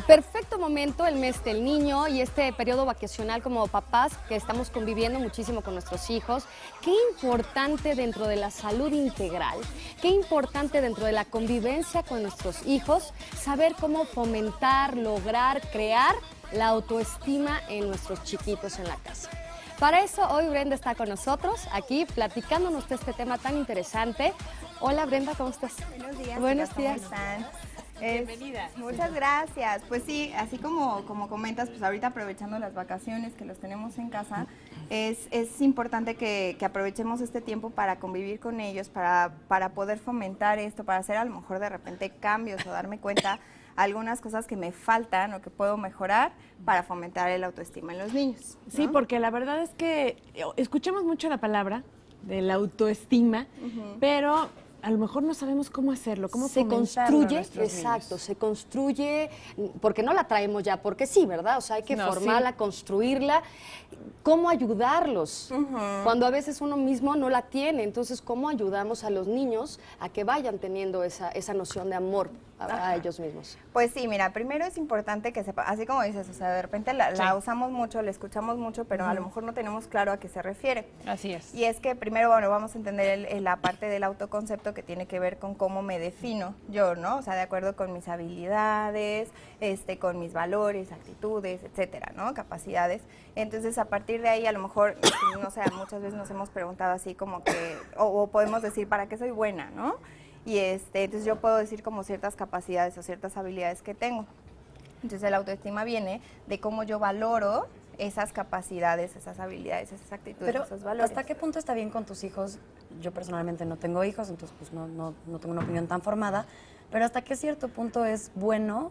Perfecto momento el mes del niño y este periodo vacacional como papás que estamos conviviendo muchísimo con nuestros hijos. Qué importante dentro de la salud integral, qué importante dentro de la convivencia con nuestros hijos, saber cómo fomentar, lograr, crear la autoestima en nuestros chiquitos en la casa. Para eso hoy Brenda está con nosotros aquí platicándonos de este tema tan interesante. Hola Brenda, ¿cómo estás? Buenos días. Buenos días. ¿Cómo están? Bienvenida. Muchas gracias. Pues sí, así como comentas, pues ahorita aprovechando las vacaciones que los tenemos en casa, es importante que aprovechemos este tiempo para convivir con ellos, para poder fomentar esto, para hacer a lo mejor de repente cambios o darme cuenta algunas cosas que me faltan o que puedo mejorar para fomentar el autoestima en los niños, ¿no? Sí, porque la verdad es que escuchamos mucho la palabra de la autoestima, pero a lo mejor no sabemos cómo hacerlo, cómo se fomentarlo construye, a nuestros exacto, niños. se construye, porque no la traemos ya, porque sí, ¿verdad? O sea, hay que formarla, construirla. ¿Cómo ayudarlos? Cuando a veces uno mismo no la tiene, entonces, ¿cómo ayudamos a los niños a que vayan teniendo esa noción de amor a ellos mismos? Pues sí, mira, primero es importante que sepa, así como dices, o sea, de repente la usamos mucho, la escuchamos mucho, pero a lo mejor no tenemos claro a qué se refiere. Así es. Y es que primero, bueno, vamos a entender la parte del autoconcepto que tiene que ver con cómo me defino yo, ¿no? O sea, de acuerdo con mis habilidades, con mis valores, actitudes, etcétera, ¿no? Capacidades. Entonces, a partir de ahí, a lo mejor, no sé, muchas veces nos hemos preguntado así como que, o podemos decir, ¿para qué soy buena, no? Y entonces yo puedo decir como ciertas capacidades o ciertas habilidades que tengo. Entonces la autoestima viene de cómo yo valoro esas capacidades, esas habilidades, esas actitudes, Pero, esos valores. ¿hasta qué punto está bien con tus hijos? Yo personalmente no tengo hijos, entonces pues no tengo una opinión tan formada, pero ¿hasta qué cierto punto es bueno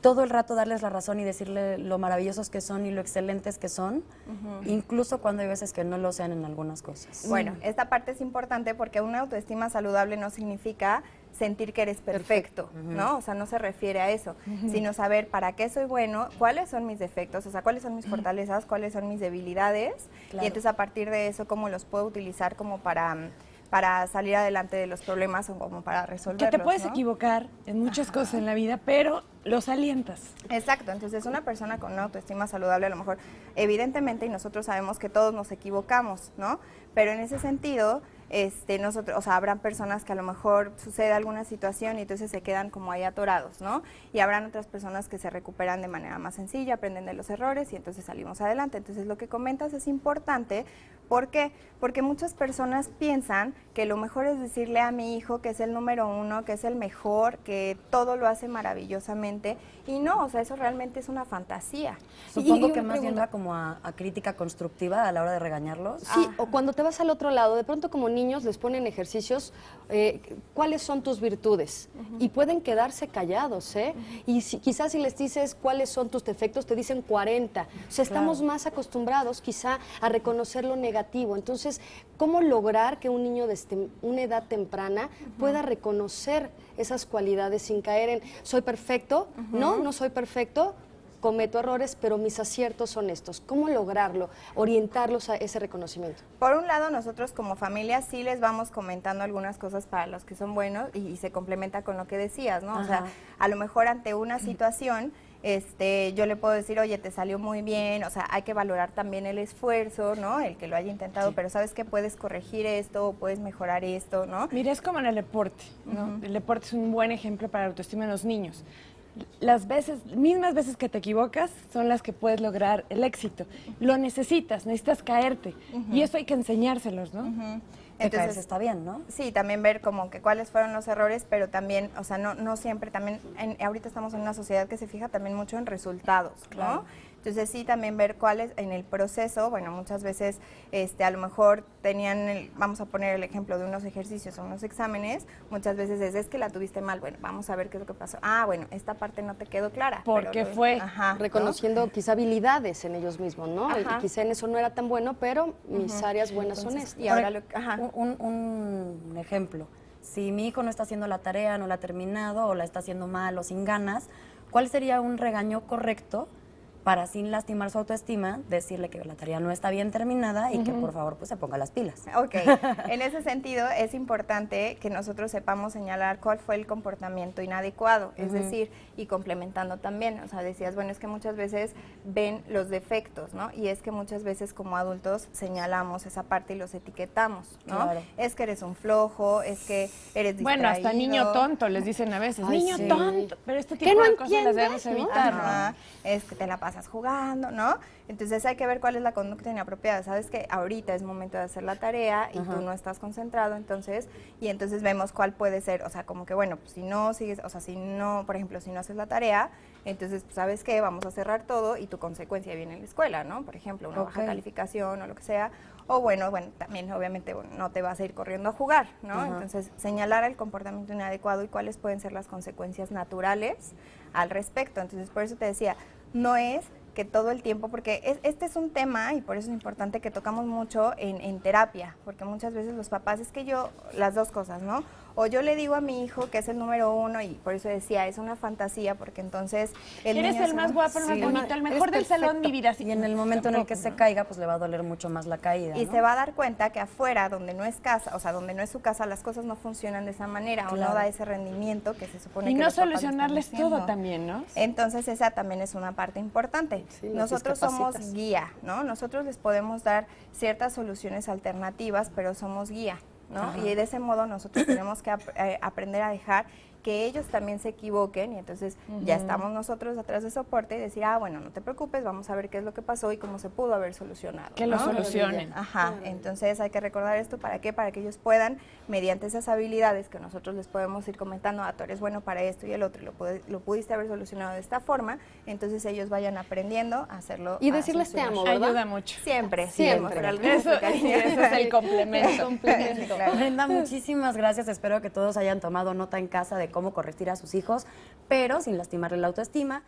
todo el rato darles la razón y decirle lo maravillosos que son y lo excelentes que son, incluso cuando hay veces que no lo sean en algunas cosas? Bueno, esta parte es importante porque una autoestima saludable no significa sentir que eres perfecto, ¿no? O sea, no se refiere a eso, sino saber para qué soy bueno, cuáles son mis defectos, o sea, cuáles son mis fortalezas, cuáles son mis debilidades, Claro. y entonces a partir de eso, cómo los puedo utilizar como para salir adelante de los problemas o como para resolverlos, Que te puedes ¿no? equivocar en muchas cosas en la vida, pero los alientas. Exacto, entonces una persona con una autoestima saludable a lo mejor, evidentemente, y nosotros sabemos que todos nos equivocamos, ¿no? Pero en ese sentido, nosotros, o sea, habrán personas que a lo mejor sucede alguna situación y entonces se quedan como ahí atorados, ¿no? Y habrán otras personas que se recuperan de manera más sencilla, aprenden de los errores y entonces salimos adelante. Entonces lo que comentas es importante. ¿Por qué? Porque muchas personas piensan que lo mejor es decirle a mi hijo que es el número uno, que es el mejor, que todo lo hace maravillosamente, y no, o sea, eso realmente es una fantasía. Supongo Y que una más bien pregunta. va como a crítica constructiva a la hora de regañarlos. Sí, o cuando te vas al otro lado, de pronto como niños les ponen ejercicios, ¿cuáles son tus virtudes? Y pueden quedarse callados, ¿eh? Y quizás si les dices cuáles son tus defectos, te dicen 40. O sea, estamos más acostumbrados quizá a reconocer lo negativo. Entonces, ¿cómo lograr que un niño desde una edad temprana pueda reconocer esas cualidades sin caer en soy perfecto? No soy perfecto. Cometo errores, pero mis aciertos son estos. ¿Cómo lograrlo? Orientarlos a ese reconocimiento. Por un lado, nosotros como familia sí les vamos comentando algunas cosas para los que son buenos y se complementa con lo que decías, ¿no? O sea, a lo mejor ante una situación, yo le puedo decir, oye, te salió muy bien, o sea, hay que valorar también el esfuerzo, ¿no? El que lo haya intentado, pero sabes que puedes corregir esto, puedes mejorar esto, ¿no? Mira, es como en el deporte, ¿no? El deporte es un buen ejemplo para la autoestima en los niños. Las mismas veces que te equivocas son las que puedes lograr el éxito. Lo necesitas caerte. Y eso hay que enseñárselos, ¿no? Que caerse está bien, ¿no? Sí, también ver como que cuáles fueron los errores, pero también, o sea, no siempre, también, ahorita estamos en una sociedad que se fija también mucho en resultados, ¿no? Claro. Entonces sí, también ver cuáles en el proceso, bueno, muchas veces a lo mejor vamos a poner el ejemplo de unos ejercicios o unos exámenes, muchas veces es que la tuviste mal, bueno, vamos a ver qué es lo que pasó. Ah, bueno, esta parte no te quedó clara. ¿Por qué fue? Ajá, ¿no? Reconociendo quizá habilidades en ellos mismos, ¿no? Ajá. Y quizá en eso no era tan bueno, pero mis áreas buenas son Entonces, estas. Y ahora ajá. Un ejemplo, si mi hijo no está haciendo la tarea, no la ha terminado o la está haciendo mal o sin ganas, ¿cuál sería un regaño correcto para sin lastimar su autoestima, decirle que la tarea no está bien terminada y que por favor pues se ponga las pilas. Ok, en ese sentido es importante que nosotros sepamos señalar cuál fue el comportamiento inadecuado, es decir, y complementando también, o sea, decías, bueno, es que muchas veces ven los defectos, ¿no? Y es que muchas veces como adultos señalamos esa parte y los etiquetamos, ¿no? Claro. Es que eres un flojo, es que eres distraído. Bueno, hasta niño tonto les dicen a veces, Ay, niño sí. tonto, pero este ¿Qué tipo no de cosas las entiendes, debemos no? evitar, ¿no? Ajá, es que te la pasas jugando, ¿no? Entonces hay que ver cuál es la conducta inapropiada. Sabes que ahorita es momento de hacer la tarea y tú no estás concentrado, entonces vemos cuál puede ser, o sea, como que bueno, pues si no sigues, o sea, si no, por ejemplo, si no haces la tarea, entonces, pues, ¿sabes qué? Vamos a cerrar todo y tu consecuencia viene en la escuela, ¿no? Por ejemplo, una baja calificación o lo que sea. O bueno, también obviamente no te vas a ir corriendo a jugar, ¿no? Entonces, señalar el comportamiento inadecuado y cuáles pueden ser las consecuencias naturales al respecto. Entonces, por eso te decía, no es que todo el tiempo, porque este es un tema y por eso es importante que tocamos mucho en terapia, porque muchas veces los papás, es que las dos cosas, ¿no? O yo le digo a mi hijo que es el número 1 y por eso decía, es una fantasía, porque entonces Eres el más guapo, el más bonito, el mejor del salón, mi vida. Y en el momento en el que se caiga, pues le va a doler mucho más la caída, y ¿no? se va a dar cuenta que afuera, donde no es casa, o sea, donde no es su casa, las cosas no funcionan de esa manera o no da ese rendimiento que se supone Y que no los papás solucionarles están haciendo. todo también, ¿no? Entonces esa también es una parte importante. Sí, los Nosotros somos discapacitas. guía, ¿no? Nosotros les podemos dar ciertas soluciones alternativas, pero somos guía, ¿no? Y de ese modo nosotros tenemos que aprender a dejar que ellos también se equivoquen y entonces ya estamos nosotros atrás de soporte y decir, bueno, no te preocupes, vamos a ver qué es lo que pasó y cómo se pudo haber solucionado. Que lo ¿no? solucionen. Ajá, entonces hay que recordar esto, ¿para qué? Para que ellos puedan, mediante esas habilidades que nosotros les podemos ir comentando, tú eres bueno para esto y el otro, y lo pudiste haber solucionado de esta forma, entonces ellos vayan aprendiendo a hacerlo. Y a decirles te solucionar. amo, ¿verdad? Ayuda mucho. Siempre, Siempre. por algo Eso, eso es el complemento. Claro. Brenda, muchísimas gracias. Espero que todos hayan tomado nota en casa de cómo corregir a sus hijos, pero sin lastimarle la autoestima.